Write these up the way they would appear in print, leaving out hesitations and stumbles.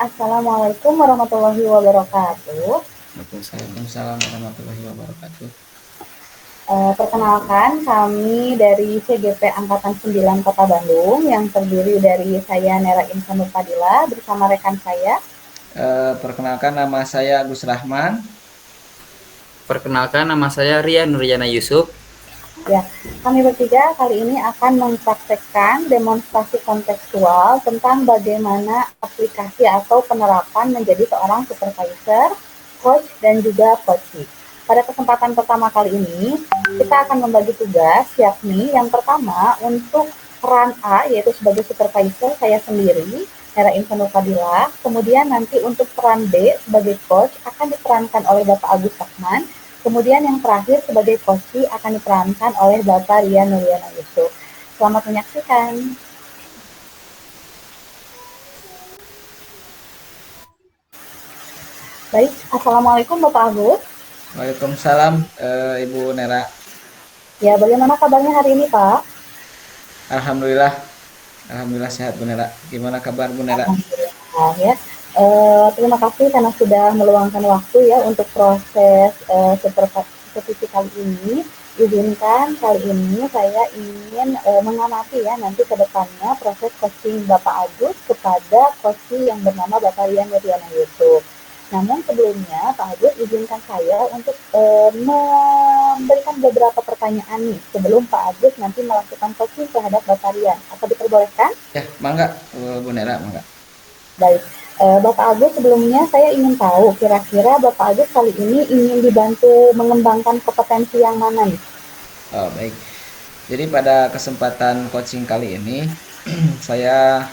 Assalamualaikum warahmatullahi wabarakatuh. Waalaikumsalam warahmatullahi wabarakatuh. Perkenalkan, kami dari CGP Angkatan 9 Kota Bandung yang terdiri dari saya Nera Insanur Fadila bersama rekan saya. Perkenalkan nama saya Agus Rahman. Perkenalkan, nama saya Rian Nuryana Yusuf. Ya, kami bertiga kali ini akan mempraktekkan demonstrasi kontekstual tentang bagaimana aplikasi atau penerapan menjadi seorang supervisor, coach, dan juga coachee. Pada kesempatan pertama kali ini, kita akan membagi tugas, yakni yang pertama untuk peran A, yaitu sebagai supervisor, saya sendiri, Hera Insanul Fadila. Kemudian nanti untuk peran B sebagai coach akan diperankan oleh Bapak Agus Rahman. Kemudian yang terakhir sebagai coachee akan diperankan oleh Bapak Rian Nuryana Yusuf. Selamat menyaksikan. Baik, Assalamualaikum Bapak Agus. Waalaikumsalam Ibu Nera. Ya, bagaimana kabarnya hari ini Pak? Alhamdulillah, alhamdulillah sehat Bu Nera. Gimana kabar Bu Nera? Alhamdulillah ya. Terima kasih karena sudah meluangkan waktu ya untuk proses supervisi kali ini. Izinkan kali ini saya ingin mengamati ya nanti ke depannya proses coaching Bapak Agus kepada coaching yang bernama Bapak Rian Nuryana Yusuf. Namun sebelumnya Pak Agus izinkan saya untuk memberikan beberapa pertanyaan nih sebelum Pak Agus nanti melakukan coaching terhadap Bapak Rian. Apa diperbolehkan? Ya, mangga Bu Nera, mangga. Baik, Bapak Agus sebelumnya saya ingin tahu kira-kira Bapak Agus kali ini ingin dibantu mengembangkan kompetensi yang mana nih? Oh, baik. Jadi pada kesempatan coaching kali ini saya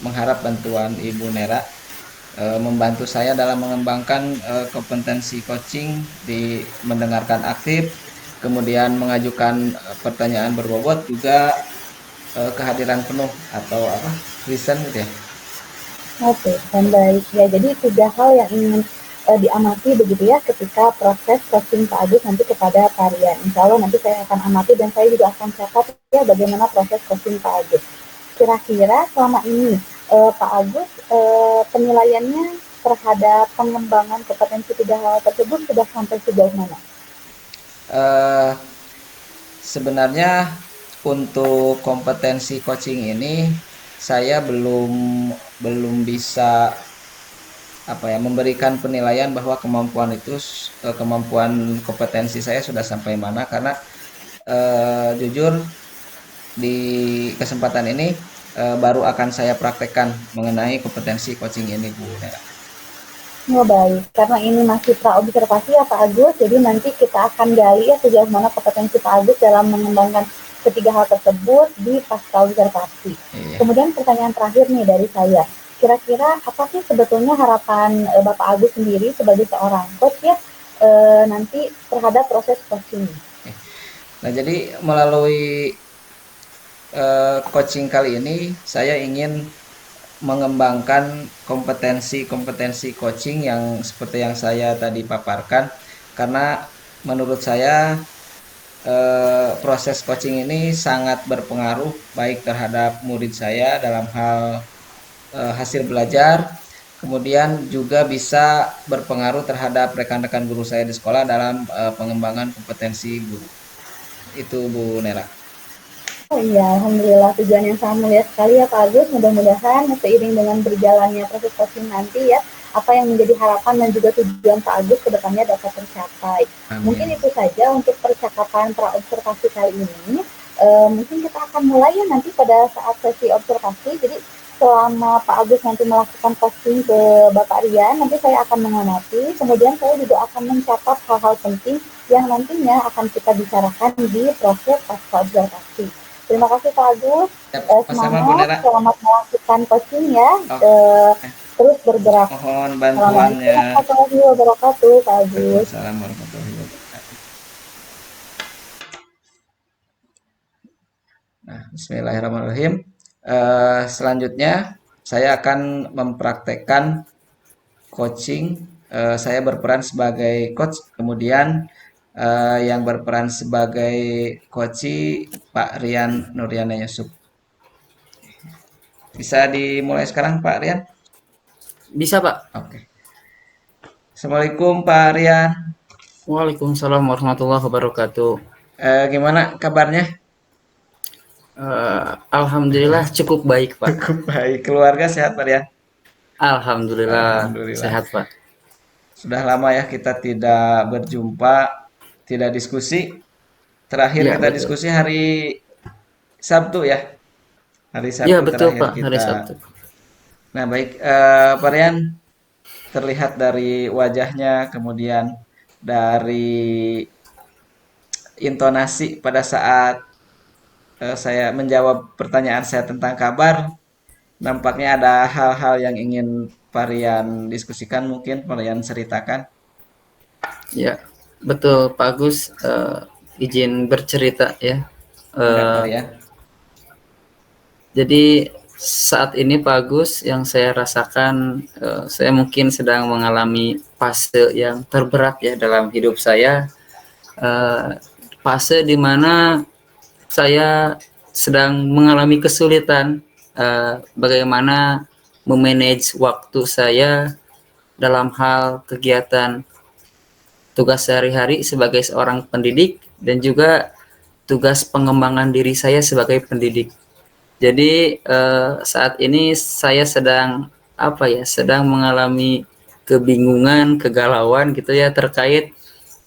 mengharap bantuan Ibu Nera membantu saya dalam mengembangkan kompetensi coaching di mendengarkan aktif, kemudian mengajukan pertanyaan berbobot, juga kehadiran penuh atau apa, listen gitu ya. Oke, dan baik ya. Jadi tiga hal yang ingin diamati begitu ya ketika proses coaching Pak Agus nanti kepada Rian. Insya Allah nanti saya akan amati dan saya juga akan catat ya bagaimana proses coaching Pak Agus. Kira-kira selama ini Pak Agus penilaiannya terhadap pengembangan kompetensi tiga hal tersebut sudah sampai sejauh mana? Eh, Sebenarnya untuk kompetensi coaching ini saya belum bisa apa ya, memberikan penilaian bahwa kemampuan itu kemampuan kompetensi saya sudah sampai mana, karena jujur di kesempatan ini baru akan saya praktekkan mengenai kompetensi coaching ini Bu Nera. Oh baik, karena ini masih praobservasi ya Pak Agus, jadi nanti kita akan gali ya sejauh mana kompetensi Pak Agus dalam mengembangkan ketiga hal tersebut di pasca observasi. Iya. Kemudian pertanyaan terakhir nih dari saya, kira-kira apa sih sebetulnya harapan Bapak Agus sendiri sebagai seorang coach ya nanti terhadap proses coaching? Nah, jadi melalui coaching kali ini saya ingin mengembangkan kompetensi-kompetensi coaching yang seperti yang saya tadi paparkan, karena menurut saya proses coaching ini sangat berpengaruh baik terhadap murid saya dalam hal hasil belajar, kemudian juga bisa berpengaruh terhadap rekan-rekan guru saya di sekolah dalam pengembangan kompetensi guru. Itu Bu Nera. Oh iya, Alhamdulillah tujuan yang sangat mulia sekali ya Pak Agus. Mudah-mudahan seiring dengan berjalannya proses coaching nanti ya, apa yang menjadi harapan dan juga tujuan Pak Agus ke depannya dapat tercapai. Mungkin Amin. itu saja untuk percakapan praobservasi kali ini. Mungkin kita akan mulai ya nanti pada saat sesi observasi. Jadi selama Pak Agus nanti melakukan coaching ke Bapak Rian, nanti saya akan mengamati. Kemudian saya juga akan mencatat hal-hal penting yang nantinya akan kita bicarakan di proses pasca observasi. Terima kasih Pak Agus. Ya, sama Bu Semangat, Nera. selamat melakukan coaching ya. Oke. Terus bergerak. Mohon Assalamualaikum bantuannya. warahmatullahi wabarakatuh, Pak Agus. Waalaikumsalam warahmatullahi wabarakatuh. Nah, Bismillahirrahmanirrahim. Selanjutnya saya akan mempraktekkan coaching. Saya berperan sebagai coach, kemudian yang berperan sebagai coachee Pak Rian Nuryana Yusuf. Bisa dimulai sekarang Pak Rian? Bisa, Pak. Oke. Assalamualaikum Pak Rian. Waalaikumsalam warahmatullahi wabarakatuh. Gimana kabarnya? Alhamdulillah cukup baik, Pak. Cukup baik. Keluarga sehat Pak Rian? Alhamdulillah Alhamdulillah. sehat, Pak. Sudah lama ya kita tidak berjumpa, tidak diskusi. Terakhir Ya, kita betul. diskusi hari Sabtu ya. Hari Ya, Sabtu betul, terakhir Pak. Hari kita. Sabtu. Nah, baik Pak Rian, terlihat dari wajahnya, kemudian dari intonasi pada saat saya menjawab pertanyaan saya tentang kabar, nampaknya ada hal-hal yang ingin Pak Rian diskusikan, mungkin Pak Rian ceritakan. Ya, betul, Pak Agus. Izin bercerita ya. Enggak Pak Eh, Rian? jadi saat ini Pak Agus yang saya rasakan, saya mungkin sedang mengalami fase yang terberat ya dalam hidup saya. Eh, Fase di mana saya sedang mengalami kesulitan bagaimana memanage waktu saya dalam hal kegiatan tugas sehari-hari sebagai seorang pendidik dan juga tugas pengembangan diri saya sebagai pendidik. Jadi saat ini saya sedang sedang mengalami kebingungan, kegalauan gitu ya terkait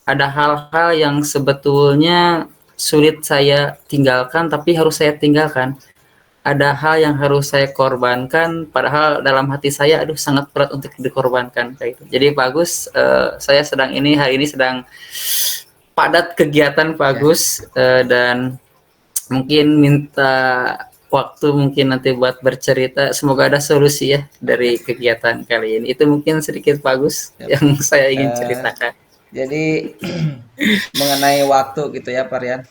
ada hal-hal yang sebetulnya sulit saya tinggalkan tapi harus saya tinggalkan. Ada hal yang harus saya korbankan padahal dalam hati saya aduh sangat berat untuk dikorbankan kayak itu. Jadi Pak Agus, saya sedang hari ini sedang padat kegiatan Pak Ya. Agus, dan mungkin minta waktu mungkin nanti buat bercerita. Semoga ada solusi ya dari kegiatan kali ini. Itu mungkin sedikit Pak Agus Ya. yang saya ingin Eh, ceritakan. jadi mengenai waktu gitu ya Pak Rian.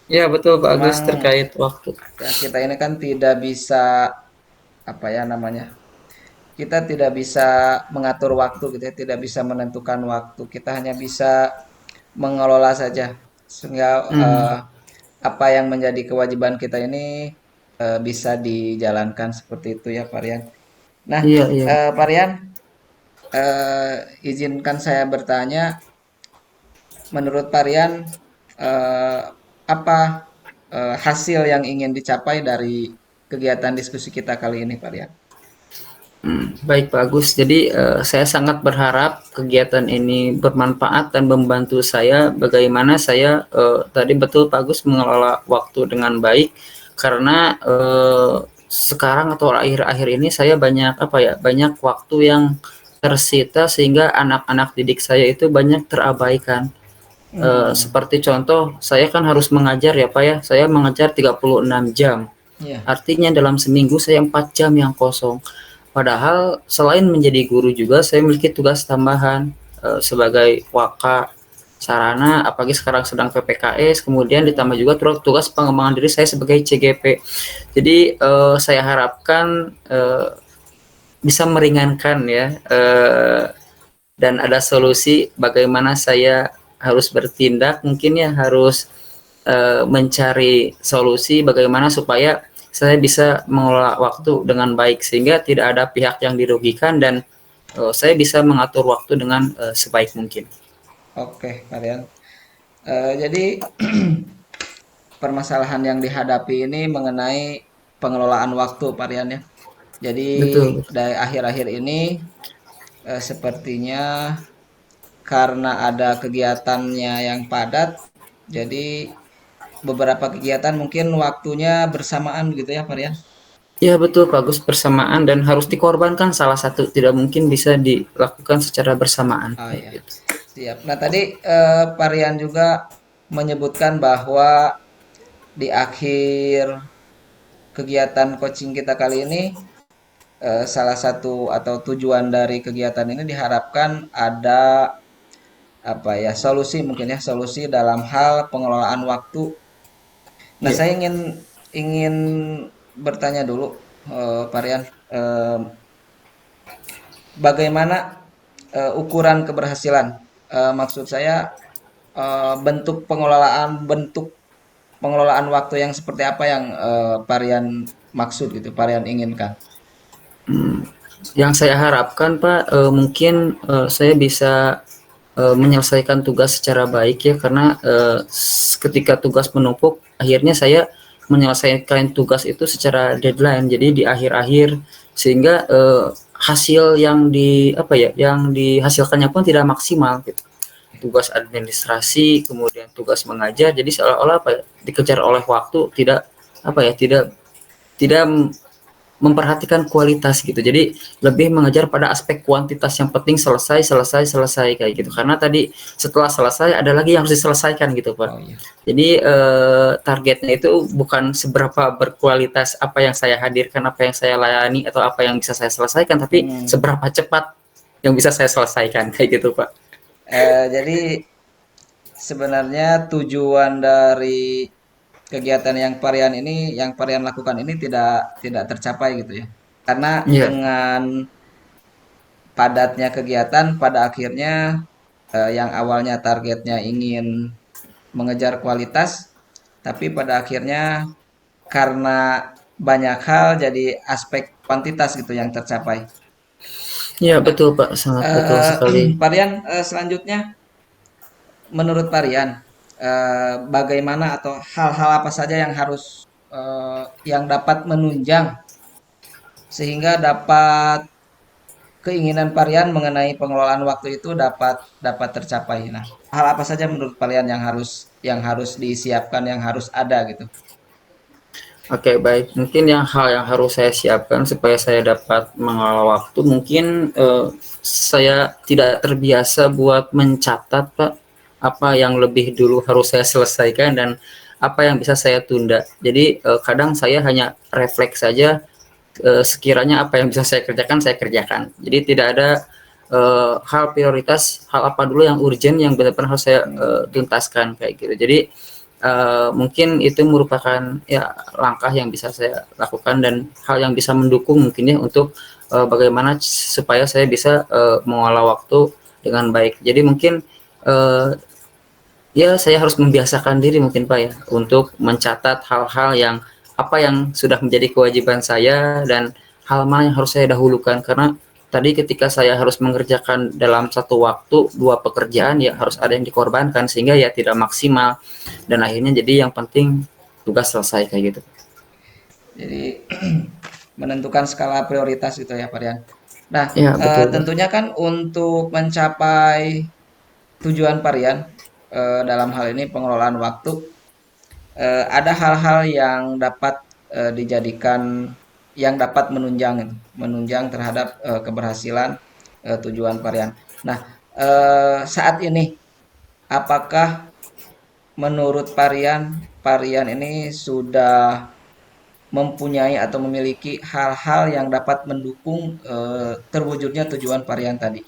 Ya betul Pak Agus Memang terkait waktu. ya kita ini kan tidak bisa apa ya namanya. Kita tidak bisa mengatur waktu gitu ya, tidak bisa menentukan waktu. Kita hanya bisa mengelola saja. Sehingga Hmm, apa yang menjadi kewajiban kita ini bisa dijalankan seperti itu ya Pak Rian. Nah, iya iya. Pak Rian, izinkan saya bertanya, menurut Pak Rian, eh, apa hasil yang ingin dicapai dari kegiatan diskusi kita kali ini, Pak Rian? Baik Pak Agus, jadi saya sangat berharap kegiatan ini bermanfaat dan membantu saya bagaimana saya tadi betul Pak Agus mengelola waktu dengan baik karena sekarang atau akhir-akhir ini saya banyak waktu yang tersita sehingga anak-anak didik saya itu banyak terabaikan. Hmm, Seperti contoh saya kan harus mengajar ya Pak ya, saya mengajar 36 jam. iya, Artinya dalam seminggu saya 4 jam yang kosong. Padahal selain menjadi guru juga saya memiliki tugas tambahan sebagai waka sarana, apalagi sekarang sedang PPKS, kemudian ditambah juga tugas pengembangan diri saya sebagai CGP. Jadi saya harapkan bisa meringankan ya, dan ada solusi bagaimana saya harus bertindak, mungkin ya harus mencari solusi bagaimana supaya saya bisa mengelola waktu dengan baik sehingga tidak ada pihak yang dirugikan dan saya bisa mengatur waktu dengan sebaik mungkin. oke, Pak Rian. Jadi permasalahan yang dihadapi ini mengenai pengelolaan waktu, Pak Rian ya. Jadi Betul. dari akhir-akhir ini sepertinya karena ada kegiatannya yang padat, jadi beberapa kegiatan mungkin waktunya bersamaan gitu ya, Pak Rian? Ya betul bagus bersamaan dan harus dikorbankan salah satu tidak mungkin bisa dilakukan secara bersamaan. Oh ya, Gitu. siap. Nah tadi Pak Rian juga menyebutkan bahwa di akhir kegiatan coaching kita kali ini, salah satu atau tujuan dari kegiatan ini diharapkan ada apa ya solusi mungkin ya solusi dalam hal pengelolaan waktu. Nah Ya, saya ingin bertanya dulu, Pak Rian, eh, bagaimana ukuran keberhasilan? Maksud saya bentuk pengelolaan waktu yang seperti apa yang Pak Rian maksud gitu, Parian inginkan? Yang saya harapkan Pak, mungkin saya bisa menyelesaikan tugas secara baik ya, karena ketika tugas menumpuk akhirnya saya menyelesaikan tugas itu secara deadline, jadi di akhir-akhir, sehingga hasil yang yang dihasilkannya pun tidak maksimal gitu. Tugas administrasi kemudian tugas mengajar, jadi seolah-olah dikejar oleh waktu, tidak tidak tidak memperhatikan kualitas gitu. Jadi lebih mengejar pada aspek kuantitas, yang penting selesai kayak gitu. Karena tadi setelah selesai ada lagi yang harus diselesaikan gitu, Pak. Oh iya. Jadi targetnya itu bukan seberapa berkualitas apa yang saya hadirkan, apa yang saya layani, atau apa yang bisa saya selesaikan, tapi seberapa cepat yang bisa saya selesaikan kayak gitu, Pak. Jadi sebenarnya tujuan dari kegiatan yang Parian lakukan ini tidak tercapai gitu ya. Karena Iya. dengan padatnya kegiatan pada akhirnya yang awalnya targetnya ingin mengejar kualitas, tapi pada akhirnya karena banyak hal jadi aspek kuantitas gitu yang tercapai. Iya, Nah, betul, Pak. Sangat betul sekali. Parian, selanjutnya menurut Parian, bagaimana atau hal-hal apa saja yang harus yang dapat menunjang sehingga dapat keinginan Parian mengenai pengelolaan waktu itu dapat dapat tercapai. Nah, hal apa saja menurut Parian yang harus disiapkan, yang harus ada gitu? Oke, baik. Mungkin hal yang harus saya siapkan supaya saya dapat mengelola waktu, mungkin saya tidak terbiasa buat mencatat, Pak, apa yang lebih dulu harus saya selesaikan dan apa yang bisa saya tunda. Jadi kadang saya hanya refleks saja, sekiranya apa yang bisa saya kerjakan. Jadi tidak ada hal prioritas, hal apa dulu yang urgent yang benar-benar harus saya tuntaskan kayak gitu. Jadi mungkin itu merupakan ya langkah yang bisa saya lakukan dan hal yang bisa mendukung mungkin ya untuk bagaimana supaya saya bisa mengolah waktu dengan baik. Jadi mungkin ya saya harus membiasakan diri mungkin Pak ya untuk mencatat hal-hal yang apa yang sudah menjadi kewajiban saya dan hal mana yang harus saya dahulukan, karena tadi ketika saya harus mengerjakan dalam satu waktu dua pekerjaan ya harus ada yang dikorbankan sehingga ya tidak maksimal dan akhirnya jadi yang penting tugas selesai kayak gitu. Jadi menentukan skala prioritas gitu ya, Parian. Nah, Ya betul Pak. tentunya kan untuk mencapai tujuan Parian dalam hal ini pengelolaan waktu, ada hal-hal yang dapat dijadikan yang dapat menunjang terhadap keberhasilan tujuan Parian. Nah, saat ini apakah menurut Parian ini sudah mempunyai atau memiliki hal-hal yang dapat mendukung terwujudnya tujuan Parian tadi?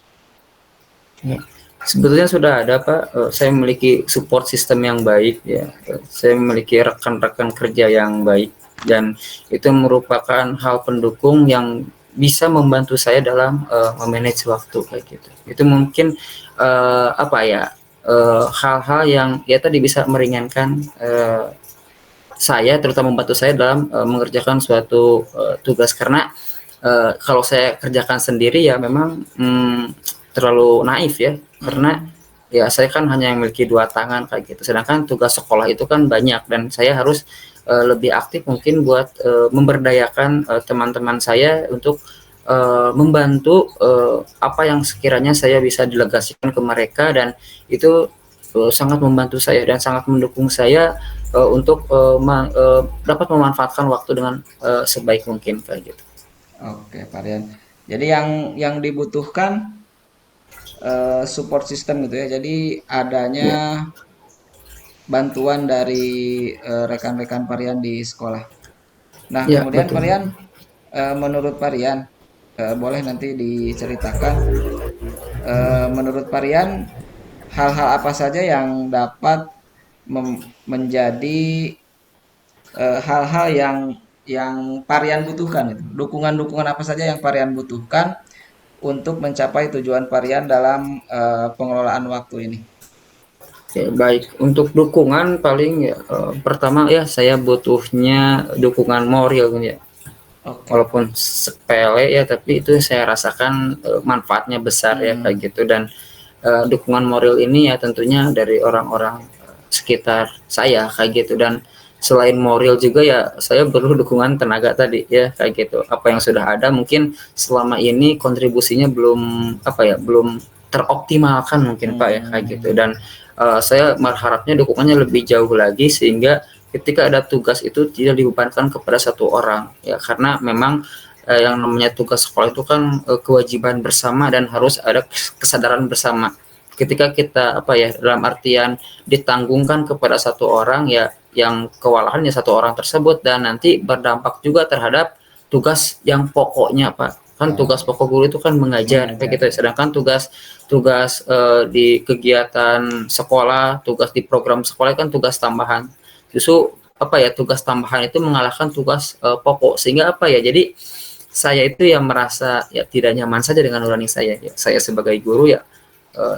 Ya. Sebetulnya sudah ada Pak, saya memiliki support system yang baik ya, saya memiliki rekan-rekan kerja yang baik dan itu merupakan hal pendukung yang bisa membantu saya dalam memanage waktu kayak gitu. Itu mungkin hal-hal yang ya tadi bisa meringankan saya, terutama membantu saya dalam mengerjakan suatu tugas, karena kalau saya kerjakan sendiri ya memang terlalu naif ya, karena ya saya kan hanya memiliki dua tangan kayak gitu, sedangkan tugas sekolah itu kan banyak dan saya harus lebih aktif mungkin buat memberdayakan teman-teman saya untuk membantu apa yang sekiranya saya bisa delegasikan ke mereka, dan itu sangat membantu saya dan sangat mendukung saya untuk dapat memanfaatkan waktu dengan sebaik mungkin kayak gitu. Oke, Parian. Jadi yang dibutuhkan support system gitu ya. Jadi adanya Ya, bantuan dari rekan-rekan Parian di sekolah. Nah, ya kemudian betul. Parian, menurut Parian, boleh nanti diceritakan menurut Parian hal-hal apa saja yang dapat menjadi hal-hal yang Parian butuhkan itu. Dukungan-dukungan apa saja yang Parian butuhkan untuk mencapai tujuan Parian dalam pengelolaan waktu ini. Ya, baik. Untuk dukungan paling ya pertama ya saya butuhnya dukungan moral ya. Oke. walaupun sepele ya, tapi itu saya rasakan manfaatnya besar ya kayak Hmm. gitu. Dan dukungan moral ini ya tentunya dari orang-orang sekitar saya kayak gitu. Dan selain moral juga ya saya perlu dukungan tenaga tadi ya kayak gitu. Apa yang sudah ada mungkin selama ini kontribusinya belum apa ya, belum teroptimalkan mungkin Pak ya kayak gitu. Hmm. Dan saya berharapnya dukungannya lebih jauh lagi sehingga ketika ada tugas itu tidak dibebankan kepada satu orang ya, karena memang yang namanya tugas sekolah itu kan kewajiban bersama dan harus ada kesadaran bersama. Ketika kita apa ya, dalam artian ditanggungkan kepada satu orang ya, yang kewalahannya satu orang tersebut dan nanti berdampak juga terhadap tugas yang pokoknya Pak. Kan tugas Oh, pokok guru itu kan mengajar kayak mengajar gitu ya. ya. Sedangkan tugas tugas di kegiatan sekolah, tugas di program sekolah kan tugas tambahan. Justru apa ya, tugas tambahan itu mengalahkan tugas pokok, sehingga apa ya, jadi saya itu yang merasa ya tidak nyaman saja dengan nurani saya ya. Saya sebagai guru ya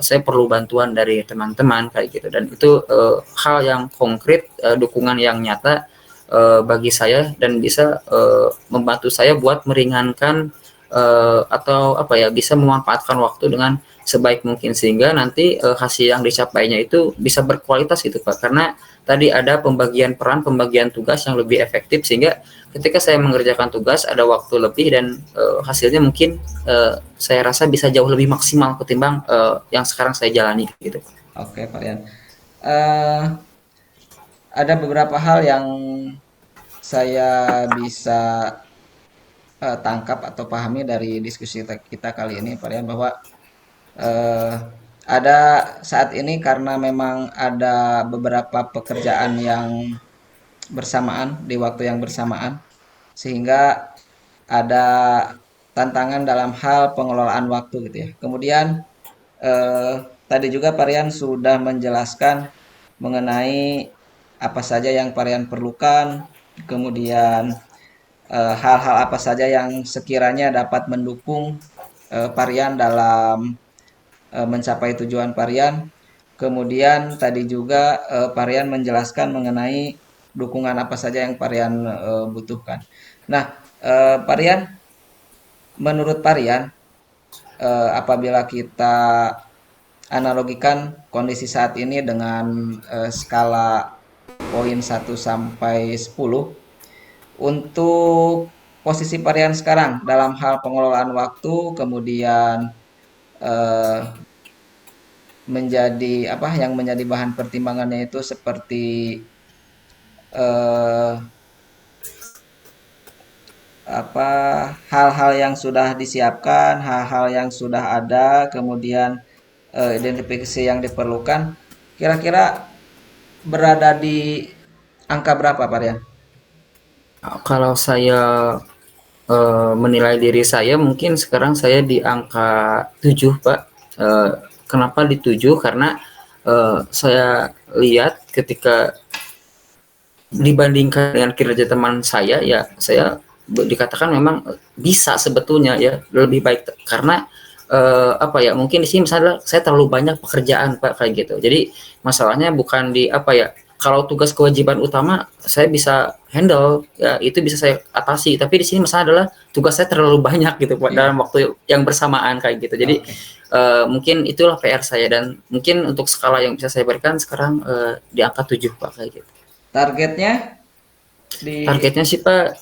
saya perlu bantuan dari teman-teman kayak gitu. Dan itu hal yang konkret, dukungan yang nyata bagi saya dan bisa membantu saya buat meringankan atau apa ya, bisa memanfaatkan waktu dengan sebaik mungkin sehingga nanti hasil yang dicapainya itu bisa berkualitas gitu Pak. Karena tadi ada pembagian peran, pembagian tugas yang lebih efektif sehingga ketika saya mengerjakan tugas ada waktu lebih dan hasilnya mungkin saya rasa bisa jauh lebih maksimal ketimbang yang sekarang saya jalani gitu. Oke, Pak Rian. Eh, ada beberapa hal yang saya bisa tangkap atau pahami dari diskusi kita kali ini, Pak Rian, bahwa eh, ada saat ini karena memang ada beberapa pekerjaan yang bersamaan di waktu yang bersamaan, sehingga ada tantangan dalam hal pengelolaan waktu gitu ya. Kemudian eh, tadi juga Parian sudah menjelaskan mengenai apa saja yang Parian perlukan, kemudian hal-hal apa saja yang sekiranya dapat mendukung Parian dalam mencapai tujuan Parian. Kemudian tadi juga Parian menjelaskan mengenai dukungan apa saja yang Parian butuhkan. Nah, Parian, menurut Parian, apabila kita analogikan kondisi saat ini dengan skala poin 1 sampai 10 untuk posisi Parian sekarang dalam hal pengelolaan waktu, kemudian eh, menjadi apa yang menjadi bahan pertimbangannya itu seperti eh, apa hal-hal yang sudah disiapkan, hal-hal yang sudah ada, kemudian identifikasi yang diperlukan, kira-kira berada di angka berapa, Pak Rian? Kalau saya menilai diri saya mungkin sekarang saya di angka 7 Pak. Eh, Kenapa di 7? Karena saya lihat ketika dibandingkan dengan kinerja teman saya ya, saya dikatakan memang bisa sebetulnya ya lebih baik karena apa ya, mungkin di sini misalnya saya terlalu banyak pekerjaan Pak kayak gitu. Jadi masalahnya bukan di apa ya, kalau tugas kewajiban utama saya bisa handle ya, itu bisa saya atasi, tapi di sini masalah adalah tugas saya terlalu banyak gitu Pak dalam Iya, waktu yang bersamaan kayak gitu. Jadi oke. mungkin itulah PR saya dan mungkin untuk skala yang bisa saya berikan sekarang di angka 7 Pak kayak gitu. Targetnya di Targetnya sih Pak,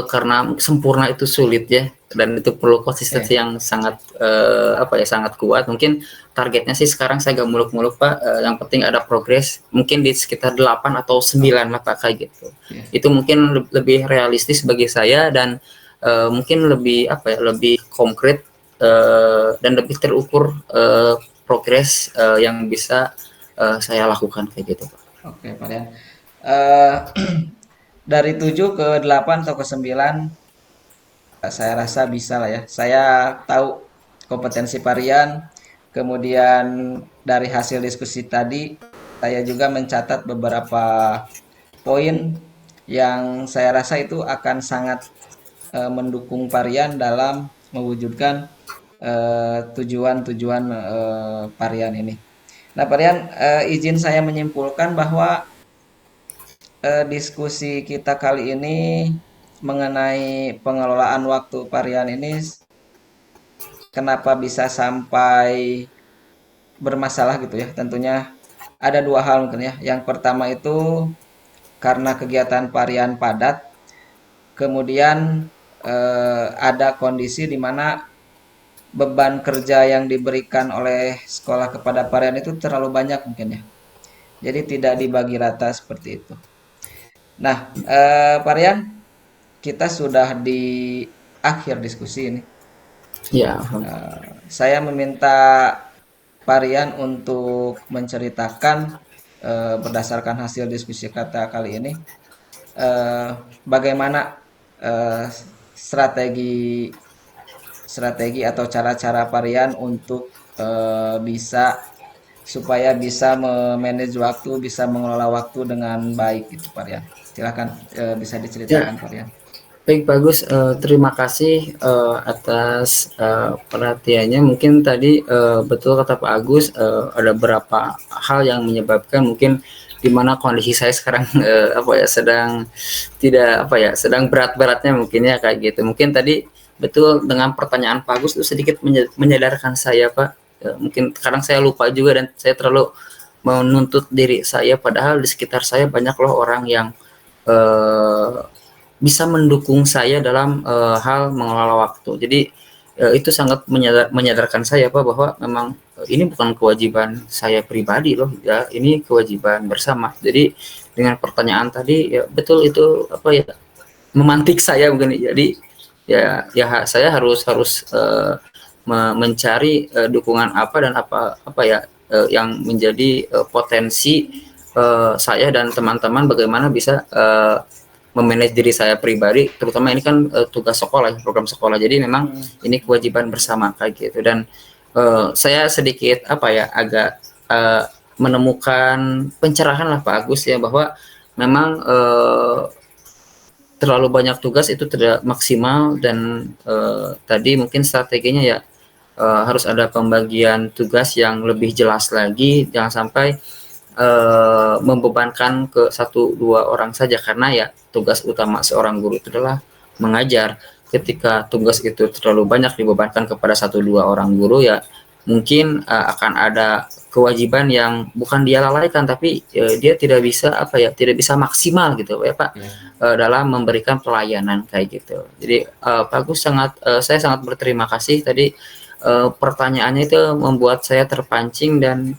karena sempurna itu sulit ya dan itu perlu konsistensi ya. yang sangat apa ya, sangat kuat. Mungkin targetnya sih sekarang saya gak muluk-muluk Pak, yang penting ada progres mungkin di sekitar 8 atau 9 Oke, lah Pak kayak gitu. ya. Itu mungkin lebih realistis bagi saya dan mungkin lebih apa ya, lebih konkret dan lebih terukur progres yang bisa saya lakukan kayak gitu Pak. Oke, Pak Rian. Eh, dari 7 ke 8 atau ke 9, saya rasa bisa lah ya. Saya tahu kompetensi Parian. Kemudian dari hasil diskusi tadi, saya juga mencatat beberapa poin yang saya rasa itu akan sangat mendukung Parian dalam mewujudkan tujuan-tujuan Parian ini. Nah, Parian, izin saya menyimpulkan bahwa diskusi kita kali ini mengenai pengelolaan waktu Parian ini, kenapa bisa sampai bermasalah gitu ya. Tentunya ada dua hal mungkin ya. Yang pertama itu karena kegiatan Parian padat, kemudian ada kondisi di mana beban kerja yang diberikan oleh sekolah kepada Parian itu terlalu banyak mungkin ya. Jadi tidak dibagi rata seperti itu. Nah, Parian, kita sudah di akhir diskusi ini. Ya, Saya meminta Parian untuk menceritakan berdasarkan hasil diskusi kata kali ini, eh, bagaimana eh, strategi strategi atau cara-cara Parian untuk bisa supaya bisa memanage waktu, bisa mengelola waktu dengan baik gitu Parian. Silakan bisa ya. diceritakan Parian. Baik, bagus. Terima kasih atas perhatiannya. Mungkin tadi betul kata Pak Agus, ada beberapa hal yang menyebabkan mungkin di mana kondisi saya sekarang apa ya sedang tidak apa ya sedang berat-beratnya mungkin ya kayak gitu. Mungkin tadi betul dengan pertanyaan Pak Agus itu sedikit menyadarkan saya Pak. Mungkin kadang saya lupa juga dan saya terlalu menuntut diri saya, padahal di sekitar saya banyak loh orang yang eh, bisa mendukung saya dalam hal mengelola waktu. Jadi itu sangat menyadarkan saya Pak bahwa memang ini bukan kewajiban saya pribadi loh ya, ini kewajiban bersama. Jadi dengan pertanyaan tadi ya betul itu apa ya memantik saya mungkin. Jadi ya saya harus mencari dukungan apa dan apa ya yang menjadi potensi saya dan teman-teman bagaimana bisa memanage diri saya pribadi, terutama ini kan tugas sekolah, program sekolah. Jadi memang ini kewajiban bersama kayak gitu. Dan saya sedikit apa ya agak menemukan pencerahan lah Pak Agus ya bahwa memang terlalu banyak tugas itu tidak maksimal dan tadi mungkin strateginya ya harus ada pembagian tugas yang lebih jelas lagi, jangan sampai membebankan ke satu dua orang saja karena ya tugas utama seorang guru itu adalah mengajar. Ketika tugas itu terlalu banyak dibebankan kepada satu dua orang guru ya mungkin akan ada kewajiban yang bukan dia lalaikan tapi dia tidak bisa apa ya tidak bisa maksimal gitu ya Pak dalam memberikan pelayanan kayak gitu. Jadi Pak Agus saya sangat berterima kasih tadi pertanyaannya itu membuat saya terpancing dan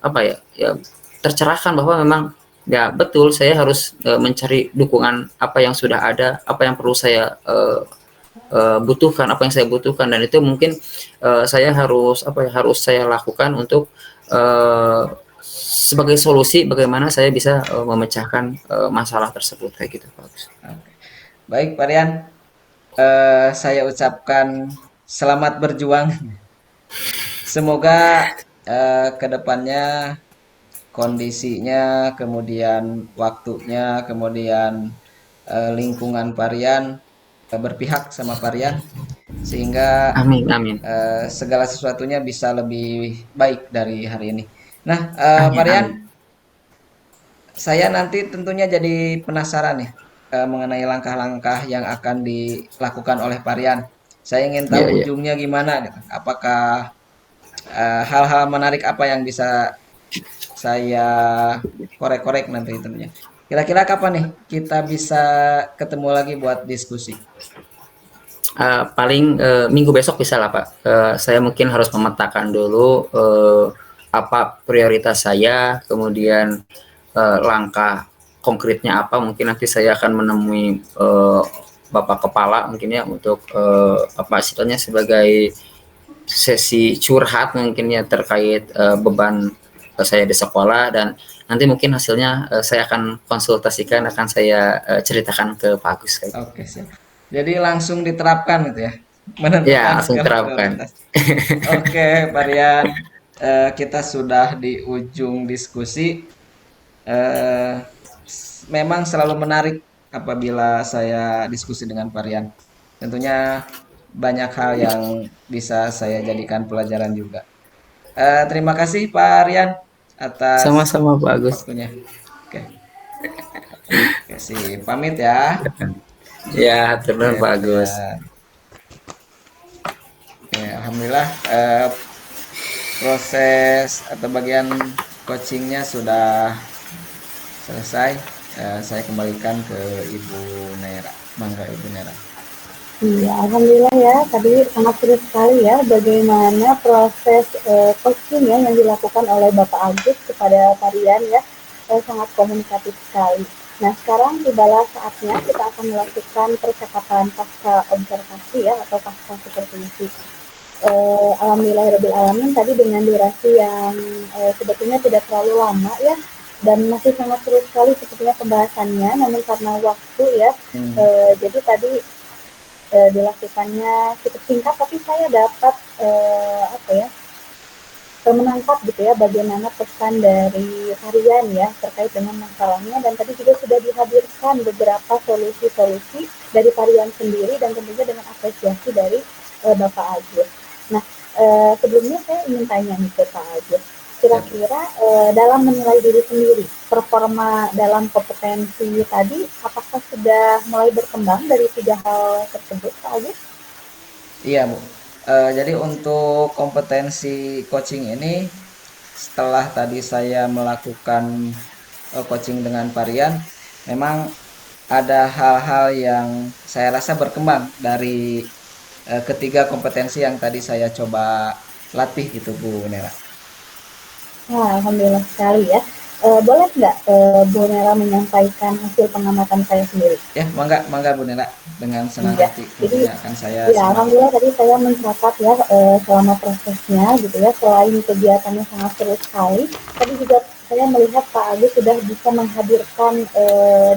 apa ya tercerahkan bahwa memang ya betul saya harus mencari dukungan apa yang sudah ada, apa yang perlu saya butuhkan, apa yang saya butuhkan dan itu mungkin saya harus apa ya harus saya lakukan untuk sebagai solusi bagaimana saya bisa memecahkan masalah tersebut kayak gitu Pak Agus. Baik Parian, saya ucapkan selamat berjuang. Semoga kedepannya kondisinya, kemudian waktunya, kemudian lingkungan Parian berpihak sama Parian sehingga Amin, amin. segala sesuatunya bisa lebih baik dari hari ini. Nah, Amin, Parian, amin. saya nanti tentunya jadi penasaran nih mengenai langkah-langkah yang akan dilakukan oleh Parian. Saya ingin Ya, tahu ya. ujungnya gimana gitu. Apakah hal-hal menarik apa yang bisa saya korek-korek nanti tentunya. Kira-kira kapan nih kita bisa ketemu lagi buat diskusi? Paling minggu besok bisa lah Pak. Saya mungkin harus memetakan dulu apa prioritas saya, kemudian langkah konkretnya apa. Mungkin nanti saya akan menemui Bapak Kepala mungkin ya untuk apa istilahnya sebagai sesi curhat mungkin ya terkait beban saya di sekolah dan nanti mungkin hasilnya saya akan konsultasikan, akan saya ceritakan ke Pak Agus. Oke, siap. Jadi langsung diterapkan gitu ya, Ya, menentukan langsung segala terapkan. prioritas. Oke, Parian, kita sudah di ujung diskusi. Eh, Memang selalu menarik apabila saya diskusi dengan Parian. Tentunya banyak hal yang bisa saya jadikan pelajaran juga. Terima kasih Pak Rian atas Sama-sama Pak Agus. waktunya. Oke, oke sih pamit ya. Ya, benar Oke, Pak Agus. Brian. Oke, alhamdulillah proses atau bagian coachingnya sudah selesai. Saya kembalikan ke Ibu Nera. Mangga Ibu Nera. Iya, alhamdulillah ya. Tadi sangat seru sekali ya bagaimana proses coaching ya yang dilakukan oleh Bapak Agus kepada Tarian ya. Sangat komunikatif sekali. Nah, sekarang tibalah saatnya kita akan melakukan percakapan pasca observasi ya atau pasca supervisi. Alhamdulillahirrahmanirrahim tadi dengan durasi yang sebetulnya tidak terlalu lama ya dan masih sangat seru sekali sepertinya pembahasannya namun karena waktu ya jadi tadi dilakukannya cukup singkat tapi saya dapat apa ya menangkap gitu ya bagaimana pesan dari harian ya terkait dengan masalahnya dan tadi juga sudah dihadirkan beberapa solusi-solusi dari harian sendiri dan tentunya dengan apresiasi dari Bapak Agus. Nah, sebelumnya saya ingin tanya nih ke Pak Agus, kira-kira dalam menilai diri sendiri, performa dalam kompetensi tadi, apakah sudah mulai berkembang dari 3 hal tersebut, Pak Agus? Iya, Bu. Jadi untuk kompetensi coaching ini setelah tadi saya melakukan coaching dengan varian, memang ada hal-hal yang saya rasa berkembang dari ketiga kompetensi yang tadi saya coba latih gitu Bu Nera. Wah, alhamdulillah sekali ya. Boleh nggak Bu Nera menyampaikan hasil pengamatan saya sendiri? Ya, mangga, mangga Bu Nera. Dengan senang Iya, hati jadi tentunya akan saya ya simak. alhamdulillah tadi saya mencatat ya selama prosesnya gitu ya selain kegiatannya sangat seru sekali, tadi juga saya melihat Pak Agus sudah bisa menghadirkan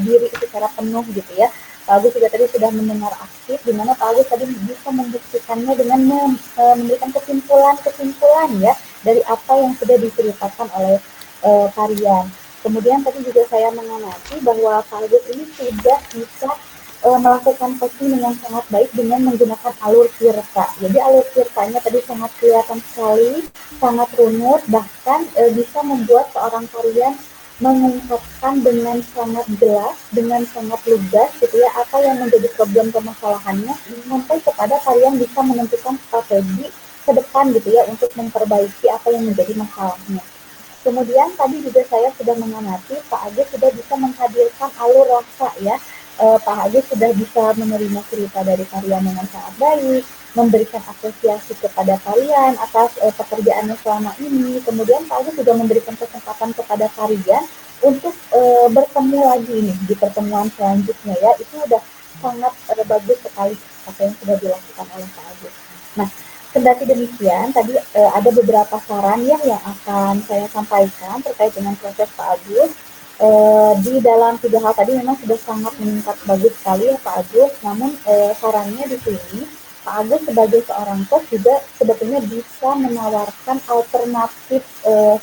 diri secara penuh gitu ya. Pak Agus juga tadi sudah mendengar aktif, di mana Pak Agus tadi bisa membuktikannya dengan memberikan kesimpulan-kesimpulan ya dari apa yang sudah diceritakan oleh Karian. Kemudian tadi juga saya mengamati bahwa Pak Agus ini sudah bisa melakukan coaching dengan sangat baik dengan menggunakan alur tirta. Jadi alur tirtanya tadi sangat kelihatan sekali, sangat runut, bahkan bisa membuat seorang Karian mengungkapkan dengan sangat jelas, dengan sangat lugas gitu ya, apa yang menjadi problem permasalahannya, sampai kepada kalian bisa menentukan strategi ke depan gitu ya untuk memperbaiki apa yang menjadi masalahnya. Kemudian tadi juga saya sudah mengamati Pak Agus sudah bisa menghadirkan alur rasa ya. Pak Agus sudah bisa menerima cerita dari kalian dengan sangat baik, memberikan apresiasi kepada kalian atas pekerjaannya selama ini. Kemudian Pak Agus juga memberikan kesempatan kepada kalian untuk bertemu lagi nih di pertemuan selanjutnya ya. Itu udah sangat bagus sekali apa yang sudah dilakukan oleh Pak Agus. Nah, kendati demikian, tadi ada beberapa saran ya yang akan saya sampaikan terkait dengan proses Pak Agus. Di dalam 3 hal tadi memang sudah sangat meningkat bagus sekali ya Pak Agus, namun sarannya di sini Pak Agus sebagai seorang coach juga sebetulnya bisa menawarkan alternatif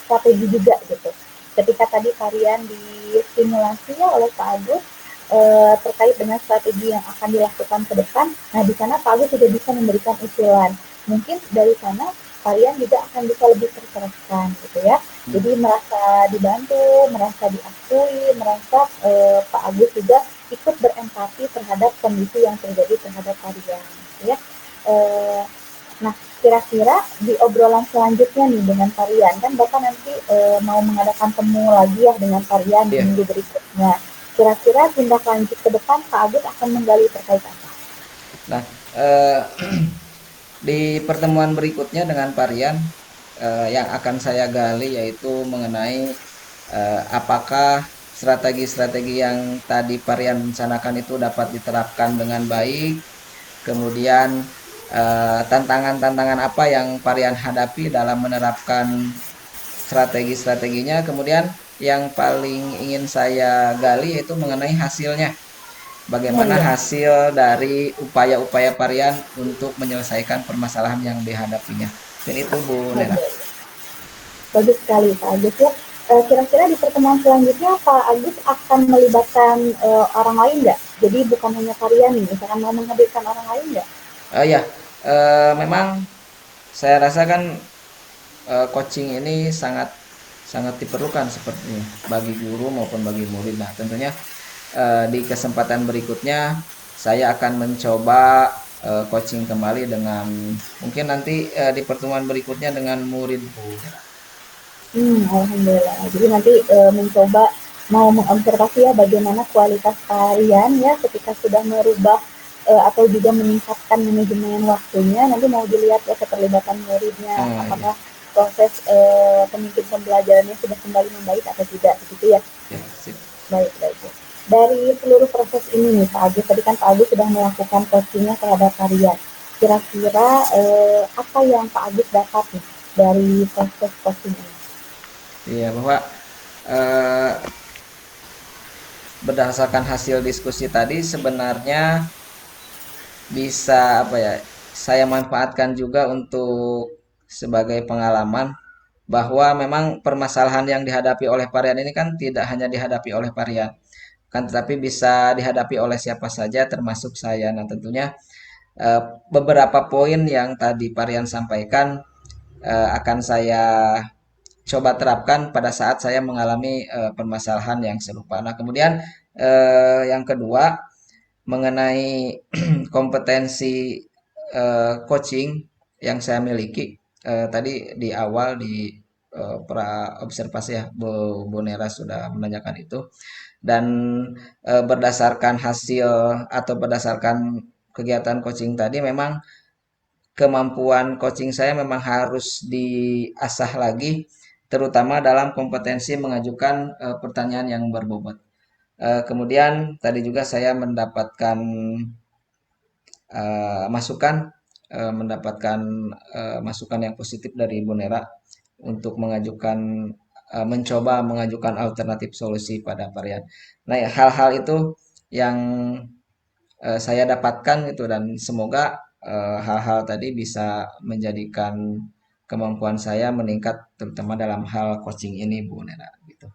strategi juga gitu. Ketika tadi kalian distimulasi ya oleh Pak Agus terkait dengan strategi yang akan dilakukan ke depan, nah di sana Pak Agus sudah bisa memberikan usulan mungkin dari sana kalian juga akan bisa lebih tercerahkan gitu ya. Jadi merasa dibantu, merasa diakui, merasa Pak Agus juga ikut berempati terhadap kondisi yang terjadi terhadap kalian gitu ya. Nah, kira-kira di obrolan selanjutnya nih dengan kalian kan Bapak nanti mau mengadakan temu lagi ya dengan kalian di Iya. minggu berikutnya. Kira-kira tindak lanjut ke depan Pak Agus akan menggali terkait apa? Nah, di pertemuan berikutnya dengan varian yang akan saya gali yaitu mengenai apakah strategi-strategi yang tadi varian rencanakan itu dapat diterapkan dengan baik. Kemudian tantangan-tantangan apa yang varian hadapi dalam menerapkan strategi-strateginya. Kemudian yang paling ingin saya gali yaitu mengenai hasilnya. Oh Bagaimana iya. hasil dari upaya-upaya varian untuk menyelesaikan permasalahan yang dihadapinya. Dan itu Bu Nera. Bagus sekali Pak Agus ya. Kira-kira di pertemuan selanjutnya Pak Agus akan melibatkan orang lain nggak? Jadi bukan hanya kalian nih, misalkan mau menghadirkan orang lain nggak? Ya, memang saya rasa kan coaching ini sangat sangat diperlukan sepertinya bagi guru maupun bagi murid. Nah, tentunya di kesempatan berikutnya saya akan mencoba coaching kembali dengan mungkin nanti di pertemuan berikutnya dengan murid Bu Nera. Alhamdulillah. Jadi nanti mencoba mau mengobservasi ya bagaimana kualitas tarian ya ketika sudah merubah atau juga meningkatkan manajemen waktunya. Nanti mau dilihat ya keterlibatan muridnya, Iya. apakah proses pemimpin pembelajarannya sudah kembali membaik atau tidak, begitu ya. Ya, sip. Baik, baik. Dari seluruh proses ini nih Pak Agus, tadi kan Pak Agus sudah melakukan coachingnya terhadap tarian. Kira-kira apa yang Pak Agus dapat nih dari proses coaching ini? Iya, bahwa eh, berdasarkan hasil diskusi tadi sebenarnya bisa apa ya, saya manfaatkan juga untuk sebagai pengalaman bahwa memang permasalahan yang dihadapi oleh Parian ini kan tidak hanya dihadapi oleh Parian, kan tetapi bisa dihadapi oleh siapa saja termasuk saya. Nah, tentunya eh, beberapa poin yang tadi Parian sampaikan akan saya coba terapkan pada saat saya mengalami permasalahan yang serupa. Nah, kemudian yang kedua mengenai kompetensi coaching yang saya miliki tadi di awal di pra observasi ya Bu Nera sudah menanyakan itu, dan berdasarkan hasil atau berdasarkan kegiatan coaching tadi memang kemampuan coaching saya memang harus diasah lagi, terutama dalam kompetensi mengajukan pertanyaan yang berbobot. Kemudian tadi juga saya mendapatkan masukan, mendapatkan masukan yang positif dari Ibu Nera untuk mengajukan mencoba mengajukan alternatif solusi pada varian. Nah, ya, hal-hal itu yang saya dapatkan itu, dan semoga hal-hal tadi bisa menjadikan kemampuan saya meningkat terutama dalam hal coaching ini Bu Nera gitu.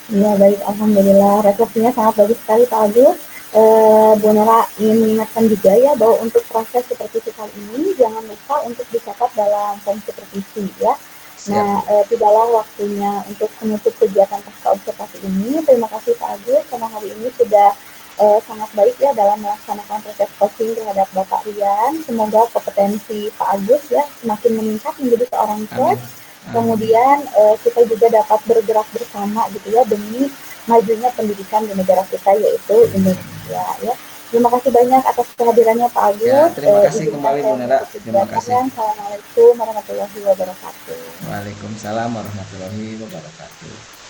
Iya baik, alhamdulillah refleksinya sangat bagus sekali Pak Agus. Bu Nera ingin mengingatkan juga ya bahwa untuk proses supervisi kali ini jangan lupa untuk dicatat dalam form supervisi ya. Nah, tidaklah waktunya untuk menutup kegiatan pasca observasi ini. Terima kasih Pak Agus karena hari ini sudah sangat baik ya dalam melaksanakan proses coaching terhadap Bapak Rian. Semoga kompetensi Pak Agus ya semakin meningkat menjadi seorang coach. Kemudian kita juga dapat bergerak bersama gitu ya demi majunya pendidikan di negara kita yaitu Indonesia ya. Terima kasih banyak atas kehadirannya Pak Agus. Ya, terima kasih kembali Bu Nera. Terima kasih. Assalamualaikum warahmatullahi wabarakatuh. Waalaikumsalam warahmatullahi wabarakatuh.